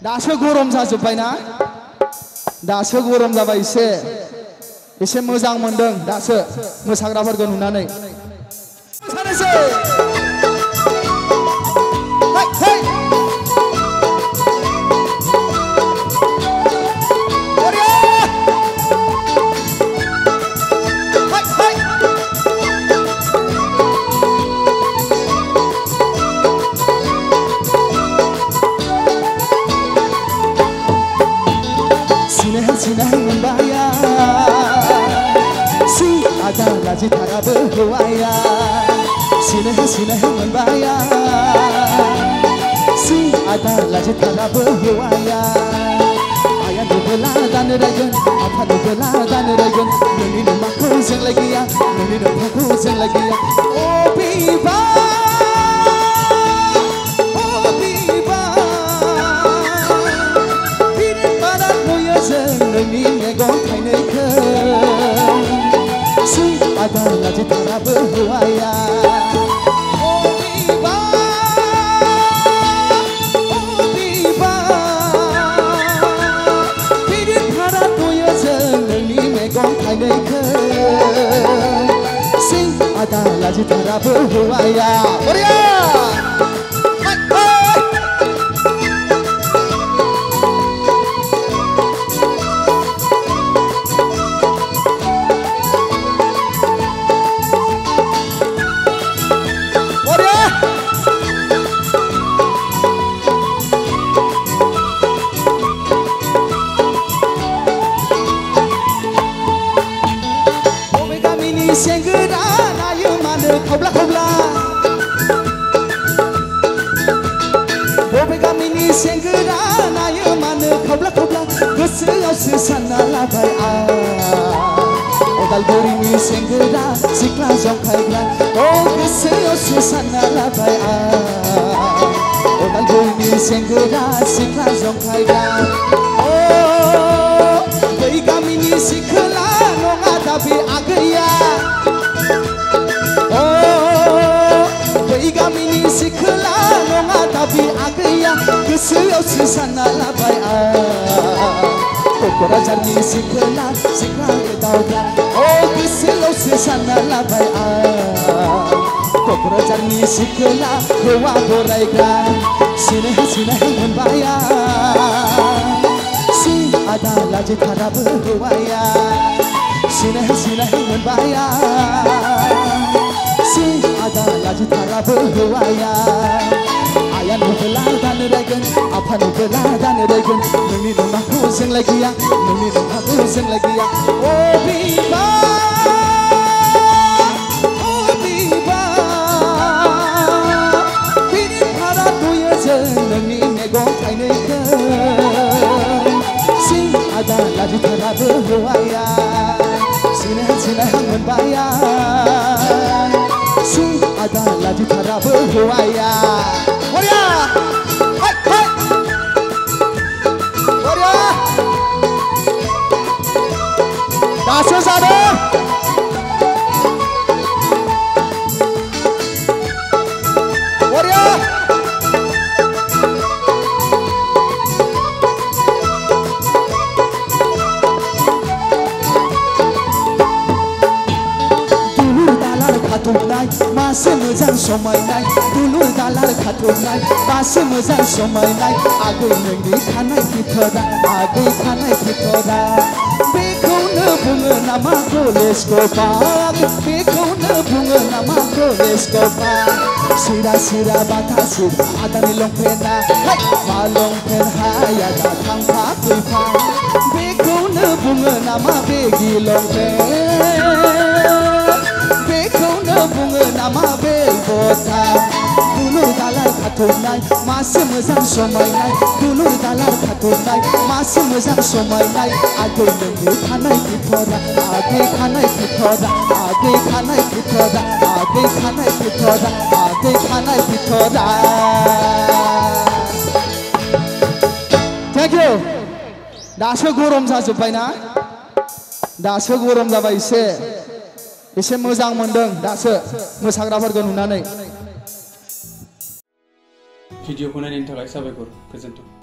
दासो गरम जाजोब्बायना दासो गरम जाबाय एसे मोजां मोनदों दासो मोसाग्राफोरखौ नुनानै मोसानोसै Sinai membaya si ada lagi tara berhuaya Sinai membaya si ada lagi tara berhuaya ayah dubela dan ragen apa dubela dan ragen nini namaku sing lagi ya nini namaku sing lagi ya oh biba ada lagi tara berhuaya oh biba bidin para tuya jeneni megong kaineke sing ada lagi tara berhuaya Korea Senggera nayu mana kobla Bobe gamini senggera nayu mana kobla Goseau sesana labai Odalgurini senggera sikla jongkai gran Oh goseau sesana labai Odalgurini senggera sikla jongkai gran Oh Bobe gamini sikla nonga tapi agaya Gamini sikla nonga tapi agaya Goseau sesana labai Kokora jarni sikla gedauga Oh goseau sesana labai Kokora jarni sikla hewa goraiga Sinai membaya Si ada lagi tara berhuaya Sinai membaya Si ada lagi tara berhuaya ayah nubela dan regen apa nubela dan regen nini namaku sing lagi ya nini namaku sing lagi ya oh biba bini para tuya jeneni megong kaineke sing ada lagi tara berhuaya Sinai membaya si ada lagi tara berhuaya Korea hai Korea dasu sado Korea Masih mojan समायनाय दुलुर दालार खाथुमनाय masih mojan समायनाय आगै नोंनि खानाय फिथरा आगै खानाय फिथरा बेखौनो बुङो नामा कलेजखौ बाग बेखौनो बुङो नामा कलेजखौ बाग सिरा बातासि आदानि लंपेना मा लंपेन हाया दा थांफा फैफा बेखौनो बुङो नामा बेगि लंपेन bunga nama belbota dulur dalar khatumnai masih mojan समायनाय dulur dalar khatumnai masih mojan समायनाय आगै नोंनि खानाय फिथरा आगै खानाय फिथरा आगै खानाय फिथरा आगै खानाय फिथरा आगै खानाय फिथरा Thank you दासो गरम जाजोब्बायना दासो गरम जाबाय एसे मोजां मोनदों दासो मोसाग्राफोरखौ नुनानै भिडिअखौ नायनायनि थाखाय साबायखर गोजोन्थों।